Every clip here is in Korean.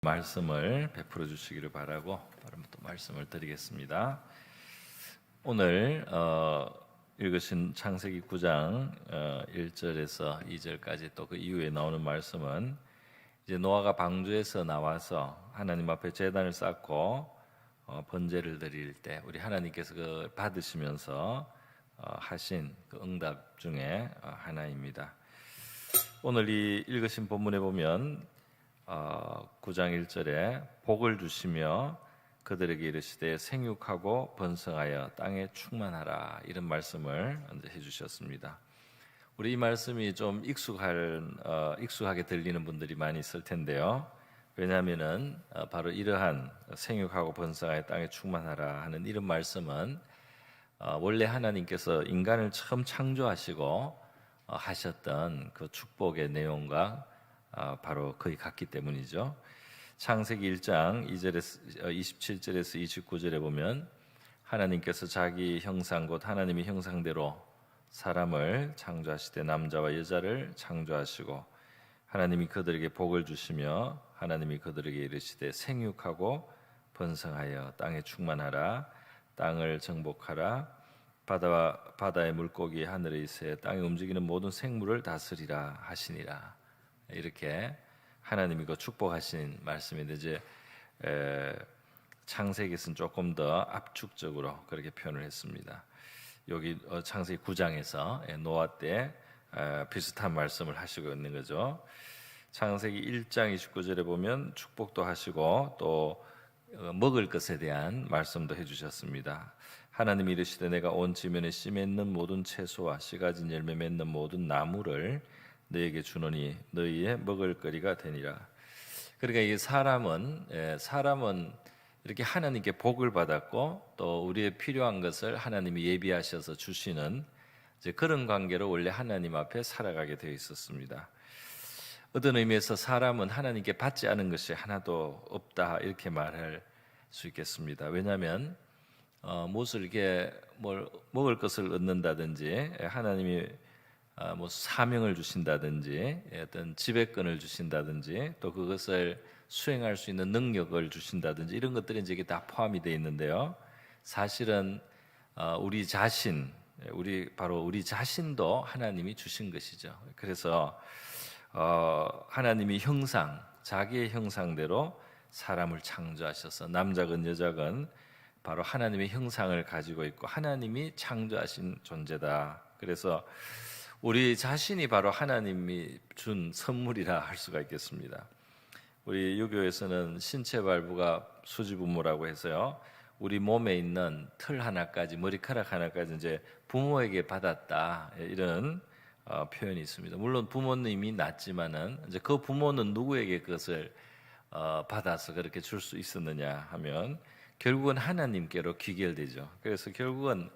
말씀을 베풀어 주시기를 바라고 바로 또 말씀을 드리겠습니다. 오늘 읽으신 창세기 9장 1절에서 2절까지 또 그 이후에 나오는 말씀은 이제 노아가 방주에서 나와서 하나님 앞에 제단을 쌓고 번제를 드릴 때 우리 하나님께서 그 받으시면서 하신 그 응답 중에 하나입니다. 오늘 이 읽으신 본문에 보면 9장 1절에 복을 주시며 그들에게 이르시되 생육하고 번성하여 땅에 충만하라, 이런 말씀을 해주셨습니다. 우리 이 말씀이 좀 익숙하게 들리는 분들이 많이 있을 텐데요. 왜냐하면은 바로 이러한 생육하고 번성하여 땅에 충만하라 하는 이런 말씀은 원래 하나님께서 인간을 처음 창조하시고 하셨던 그 축복의 내용과 바로 거의 같기 때문이죠. 창세기 1장 27절에서 29절에 보면 하나님께서 자기 형상 곧 하나님의 형상대로 사람을 창조하시되 남자와 여자를 창조하시고 하나님이 그들에게 복을 주시며 하나님이 그들에게 이르시되 생육하고 번성하여 땅에 충만하라, 땅을 정복하라, 바다의 물고기, 하늘의 새, 땅에 움직이는 모든 생물을 다스리라 하시니라. 이렇게 하나님이 그 축복하신 말씀인데 이제 창세기에서는 조금 더 압축적으로 그렇게 표현을 했습니다. 여기 창세기 9장에서 노아 때 비슷한 말씀을 하시고 있는 거죠. 창세기 1장 29절에 보면 축복도 하시고 또 먹을 것에 대한 말씀도 해주셨습니다. 하나님이 이르시되 내가 온 지면에 씨 맺는 모든 채소와 씨 가진 열매 맺는 모든 나무를 너에게 주노니 너희의 먹을거리가 되니라. 그러니까 이 사람은 이렇게 하나님께 복을 받았고 또 우리의 필요한 것을 하나님이 예비하셔서 주시는 이제 그런 관계로 원래 하나님 앞에 살아가게 되어 있었습니다. 어떤 의미에서 사람은 하나님께 받지 않은 것이 하나도 없다, 이렇게 말할 수 있겠습니다. 왜냐하면 무엇을 이렇게 먹을 것을 얻는다든지 하나님이 뭐 사명을 주신다든지 어떤 지배권을 주신다든지 또 그것을 수행할 수 있는 능력을 주신다든지 이런 것들이 이제 다 포함이 되어 있는데요. 사실은 우리 자신도 하나님이 주신 것이죠. 그래서 하나님이 자기의 형상대로 사람을 창조하셔서 남자건 여자건 바로 하나님의 형상을 가지고 있고 하나님이 창조하신 존재다. 그래서 우리 자신이 바로 하나님이 준 선물이라 할 수가 있겠습니다. 우리 유교에서는 신체 발부가 수지부모라고 해서요, 우리 몸에 있는 털 하나까지, 머리카락 하나까지 이제 부모에게 받았다, 이런 표현이 있습니다. 물론 부모님이 낳지만은 이제 그 부모는 누구에게 그것을 받아서 그렇게 줄 수 있었느냐 하면 결국은 하나님께로 귀결되죠. 그래서 결국은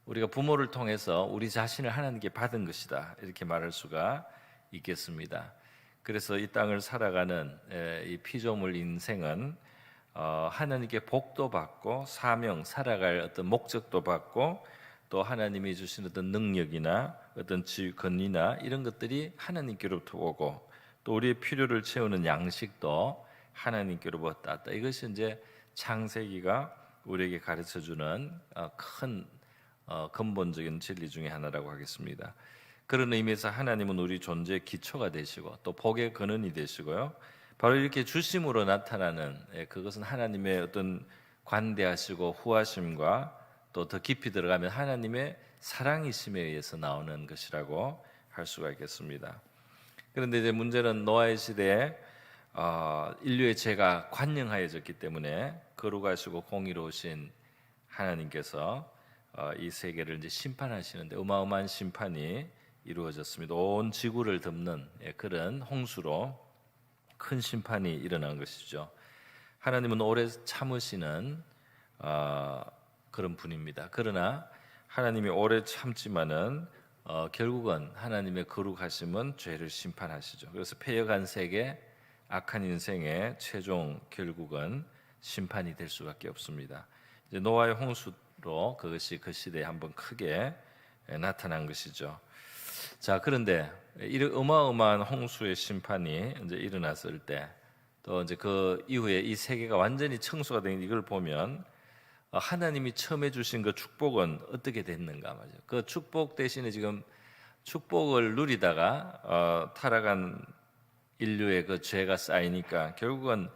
우리가 부모를 통해서 우리 자신을 하나님께 받은 것이다, 이렇게 말할 수가 있겠습니다. 그래서 이 땅을 살아가는 이 피조물 인생은 하나님께 복도 받고 살아갈 어떤 목적도 받고 또 하나님이 주신 어떤 능력이나 어떤 권위나 이런 것들이 하나님께로부터 오고 또 우리의 필요를 채우는 양식도 하나님께로부터 왔다. 이것이 이제 창세기가 우리에게 가르쳐주는 큰 근본적인 진리 중에 하나라고 하겠습니다. 그런 의미에서 하나님은 우리 존재의 기초가 되시고 또 복의 근원이 되시고요, 바로 이렇게 주심으로 나타나는 그것은 하나님의 어떤 관대하시고 후하심과 또 더 깊이 들어가면 하나님의 사랑이심에 의해서 나오는 것이라고 할 수가 있겠습니다. 그런데 이제 문제는 노아의 시대에 인류의 죄가 관영하여졌기 때문에 거룩하시고 공의로우신 하나님께서 이 세계를 이제 심판하시는데 어마어마한 심판이 이루어졌습니다. 온 지구를 덮는 그런 홍수로 큰 심판이 일어난 것이죠. 하나님은 오래 참으시는 그런 분입니다. 그러나 하나님이 오래 참지만은 결국은 하나님의 거룩하심은 죄를 심판하시죠. 그래서 패역한 세계, 악한 인생의 최종 결국은 심판이 될 수밖에 없습니다. 이제 노아의 홍수로 그것이 그 시대에 한번 크게 나타난 것이죠. 자, 그런데 이런 어마어마한 홍수의 심판이 이제 일어났을 때 또 이제 그 이후에 이 세계가 완전히 청소가 된 이걸 보면 하나님이 처음에 주신 그 축복은 어떻게 됐는가 말이죠. 그 축복 대신에 지금 축복을 누리다가 타락한 인류의 그 죄가 쌓이니까 결국은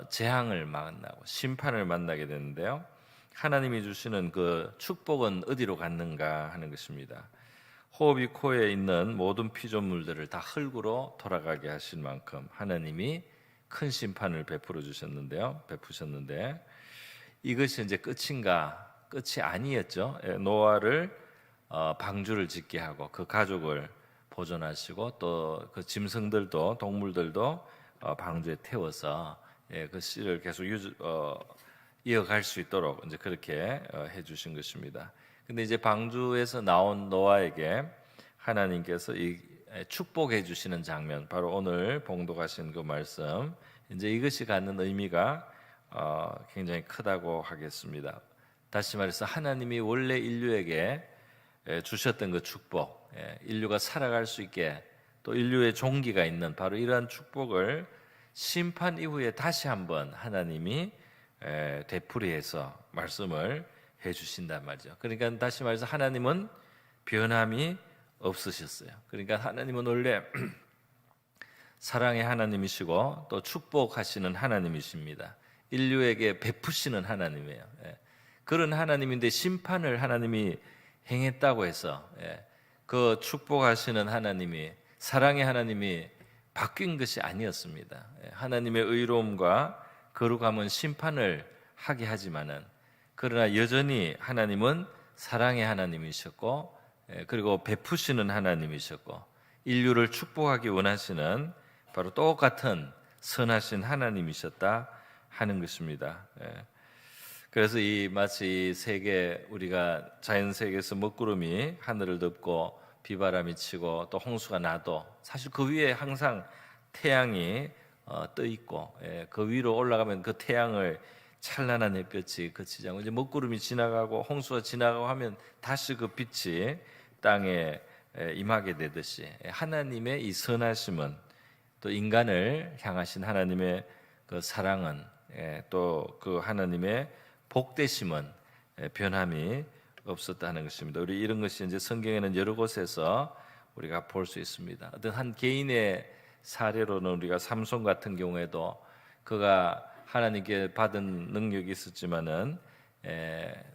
재앙을 만나고 심판을 만나게 되는데요. 하나님이 주시는 그 축복은 어디로 갔는가 하는 것입니다. 호흡이 코에 있는 모든 피조물들을 다 흙으로 돌아가게 하신 만큼 하나님이 큰 심판을 베푸셨는데 이것이 이제 끝인가? 끝이 아니었죠. 노아를 방주를 짓게 하고 그 가족을 보존하시고 또 그 짐승들도 동물들도 방주에 태워서 그 씨를 계속 이어갈 수 있도록 이제 그렇게 해주신 것입니다. 근데 이제 방주에서 나온 노아에게 하나님께서 이 축복해 주시는 장면, 바로 오늘 봉독하신 그 말씀, 이제 이것이 갖는 의미가 굉장히 크다고 하겠습니다. 다시 말해서 하나님이 원래 인류에게 주셨던 그 축복, 인류가 살아갈 수 있게 또 인류의 종기가 있는 바로 이러한 축복을 심판 이후에 다시 한번 하나님이 되풀이해서 말씀을 해주신단 말이죠. 그러니까 다시 말해서 하나님은 변함이 없으셨어요. 그러니까 하나님은 원래 사랑의 하나님이시고 또 축복하시는 하나님이십니다. 인류에게 베푸시는 하나님이에요. 그런 하나님인데 심판을 하나님이 행했다고 해서 그 축복하시는 하나님이, 사랑의 하나님이 바뀐 것이 아니었습니다. 하나님의 의로움과 거룩함은 심판을 하게 하지만은, 그러나 여전히 하나님은 사랑의 하나님이셨고 그리고 베푸시는 하나님이셨고 인류를 축복하기 원하시는 바로 똑같은 선하신 하나님이셨다 하는 것입니다. 그래서 이 마치 세계, 우리가 자연 세계에서 먹구름이 하늘을 덮고 비바람이 치고 또 홍수가 나도 사실 그 위에 항상 태양이 떠 있고 그 위로 올라가면 그 태양을 찬란한 햇볕이 그치지 않고 이제 먹구름이 지나가고 홍수가 지나가고 하면 다시 그 빛이 땅에 임하게 되듯이 하나님의 이 선하심은, 또 인간을 향하신 하나님의 그 사랑은, 또 그 하나님의 복되심은 변함이 없었다는 것입니다. 우리 이런 것이 이제 성경에는 여러 곳에서 우리가 볼 수 있습니다. 어떤 한 개인의 사례로는 우리가 삼손 같은 경우에도 그가 하나님께 받은 능력이 있었지만은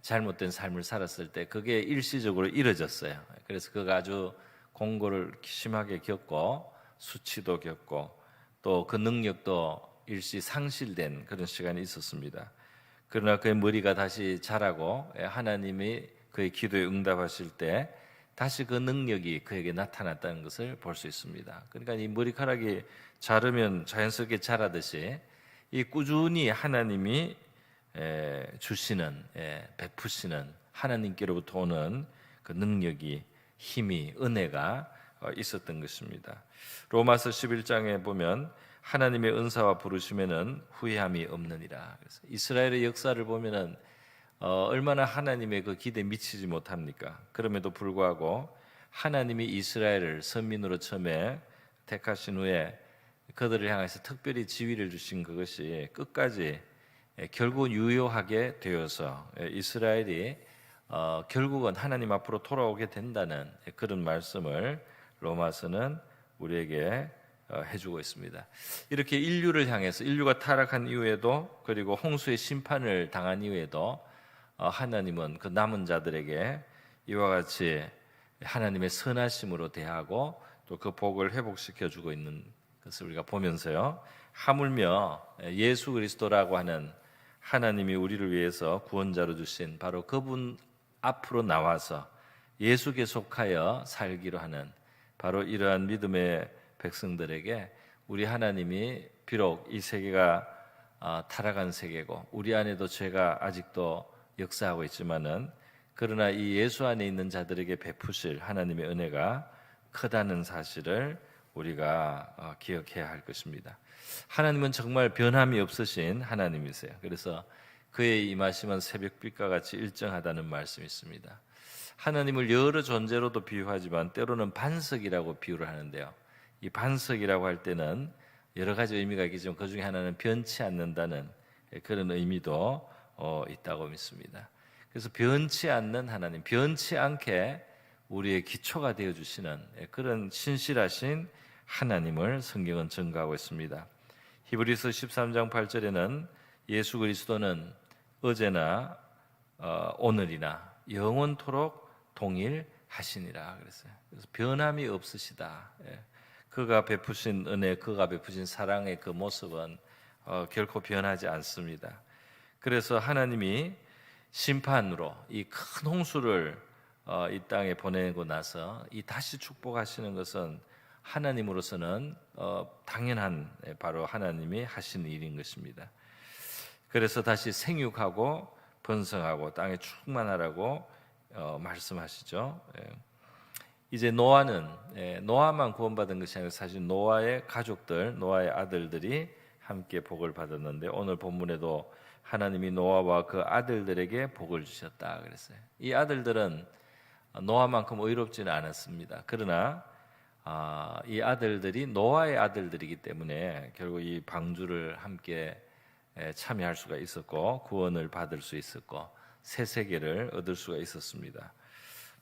잘못된 삶을 살았을 때 그게 일시적으로 이뤄졌어요. 그래서 그가 아주 공고를 심하게 겪고 수치도 겪고 또 그 능력도 일시 상실된 그런 시간이 있었습니다. 그러나 그의 머리가 다시 자라고 하나님이 그의 기도에 응답하실 때 다시 그 능력이 그에게 나타났다는 것을 볼 수 있습니다. 그러니까 이 머리카락이 자르면 자연스럽게 자라듯이 이 꾸준히 하나님이 주시는, 베푸시는 하나님께로부터 오는 그 능력이, 힘이, 은혜가 있었던 것입니다. 로마서 11장에 보면 하나님의 은사와 부르심에는 후회함이 없느니라. 그래서 이스라엘의 역사를 보면은 얼마나 하나님의 그 기대에 미치지 못합니까? 그럼에도 불구하고 하나님이 이스라엘을 선민으로 처음에 택하신 후에 그들을 향해서 특별히 지위를 주신 그것이 끝까지 결국은 유효하게 되어서 이스라엘이 결국은 하나님 앞으로 돌아오게 된다는 그런 말씀을 로마서는 우리에게 해주고 있습니다. 이렇게 인류를 향해서, 인류가 타락한 이후에도 그리고 홍수의 심판을 당한 이후에도 하나님은 그 남은 자들에게 이와 같이 하나님의 선하심으로 대하고 또 그 복을 회복시켜 주고 있는 것을 우리가 보면서요, 하물며 예수 그리스도라고 하는 하나님이 우리를 위해서 구원자로 주신 바로 그분 앞으로 나와서 예수께 속하여 살기로 하는 바로 이러한 믿음의 백성들에게 우리 하나님이 비록 이 세계가 타락한 세계고 우리 안에도 죄가 아직도 역사하고 있지만은, 그러나 이 예수 안에 있는 자들에게 베푸실 하나님의 은혜가 크다는 사실을 우리가 기억해야 할 것입니다. 하나님은 정말 변함이 없으신 하나님이세요. 그래서 그의 임하심은 새벽빛과 같이 일정하다는 말씀이 있습니다. 하나님을 여러 존재로도 비유하지만 때로는 반석이라고 비유를 하는데요, 이 반석이라고 할 때는 여러 가지 의미가 있겠지만 그 중에 하나는 변치 않는다는 그런 의미도 있다고 믿습니다. 그래서 변치 않는 하나님, 변치 않게 우리의 기초가 되어주시는 그런 신실하신 하나님을 성경은 증거하고 있습니다. 히브리서 13장 8절에는 예수 그리스도는 어제나 오늘이나 영원토록 동일하시니라 그랬어요. 그래서 변함이 없으시다. 그가 베푸신 은혜, 그가 베푸신 사랑의 그 모습은 결코 변하지 않습니다. 그래서 하나님이 심판으로 이 큰 홍수를 이 땅에 보내고 나서 이 다시 축복하시는 것은 하나님으로서는 당연한 바로 하나님이 하시는 일인 것입니다. 그래서 다시 생육하고 번성하고 땅에 충만하라고 말씀하시죠. 이제 노아만 구원받은 것이 아니라 사실 노아의 가족들, 노아의 아들들이 함께 복을 받았는데 오늘 본문에도 하나님이 노아와 그 아들들에게 복을 주셨다 그랬어요. 이 아들들은 노아만큼 의롭지는 않았습니다. 그러나 이 아들들이 노아의 아들들이기 때문에 결국 이 방주를 함께 참여할 수가 있었고 구원을 받을 수 있었고 새 세계를 얻을 수가 있었습니다.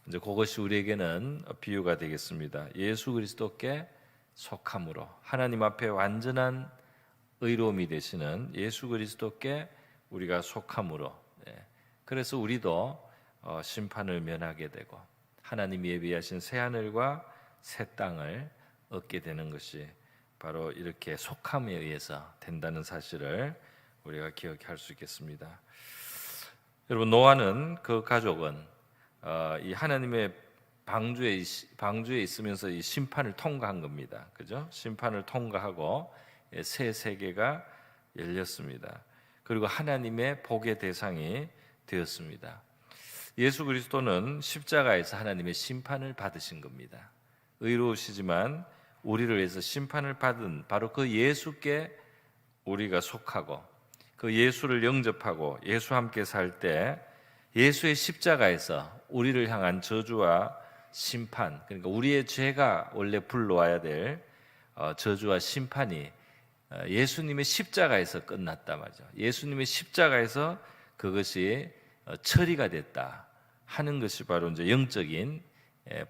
이제 그것이 우리에게는 비유가 되겠습니다. 예수 그리스도께 속함으로 하나님 앞에 완전한 의로움이 되시는 예수 그리스도께 우리가 속함으로 그래서 우리도 심판을 면하게 되고 하나님이 예비하신 새 하늘과 새 땅을 얻게 되는 것이 바로 이렇게 속함에 의해서 된다는 사실을 우리가 기억할 수 있겠습니다. 여러분 노아는 그 가족은 이 하나님의 방주에 있으면서 이 심판을 통과한 겁니다. 그죠? 심판을 통과하고 새 세계가 열렸습니다. 그리고 하나님의 복의 대상이 되었습니다. 예수 그리스도는 십자가에서 하나님의 심판을 받으신 겁니다. 의로우시지만 우리를 위해서 심판을 받은 바로 그 예수께 우리가 속하고 그 예수를 영접하고 예수와 함께 살 때 예수의 십자가에서 우리를 향한 저주와 심판, 그러니까 우리의 죄가 원래 불러와야 될 저주와 심판이 예수님의 십자가에서 끝났다 말이죠. 예수님의 십자가에서 그것이 처리가 됐다 하는 것이 바로 이제 영적인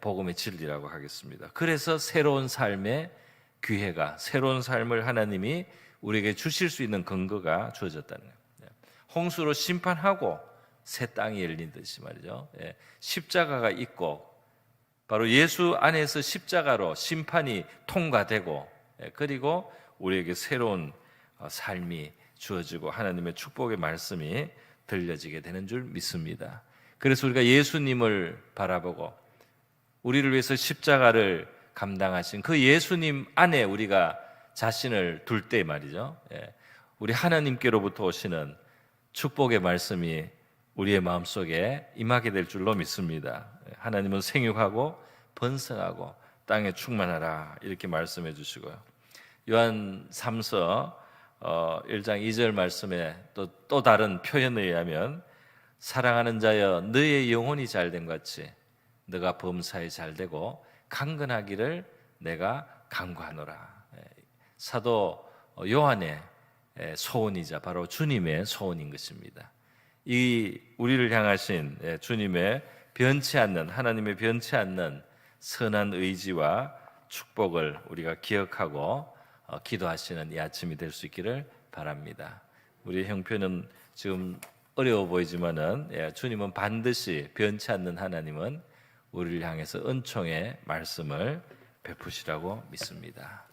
복음의 진리라고 하겠습니다. 그래서 새로운 삶의 기회가, 새로운 삶을 하나님이 우리에게 주실 수 있는 근거가 주어졌다는 거예요. 홍수로 심판하고 새 땅이 열린 듯이 말이죠. 십자가가 있고 바로 예수 안에서 십자가로 심판이 통과되고 그리고 우리에게 새로운 삶이 주어지고 하나님의 축복의 말씀이 들려지게 되는 줄 믿습니다. 그래서 우리가 예수님을 바라보고 우리를 위해서 십자가를 감당하신 그 예수님 안에 우리가 자신을 둘 때 말이죠. 우리 하나님께로부터 오시는 축복의 말씀이 우리의 마음속에 임하게 될 줄로 믿습니다. 하나님은 생육하고 번성하고 땅에 충만하라 이렇게 말씀해 주시고요. 요한 3서 1장 2절 말씀에 또 다른 표현에 의하면 사랑하는 자여 너의 영혼이 잘된 같이 너가 범사에 잘되고 강건하기를 내가 간구하노라. 사도 요한의 소원이자 바로 주님의 소원인 것입니다. 이 우리를 향하신 주님의 변치 않는 하나님의 변치 않는 선한 의지와 축복을 우리가 기억하고 기도하시는 이 아침이 될 수 있기를 바랍니다. 우리 형편은 지금 어려워 보이지만은 주님은 반드시 변치 않는 하나님은 우리를 향해서 은총의 말씀을 베푸시라고 믿습니다.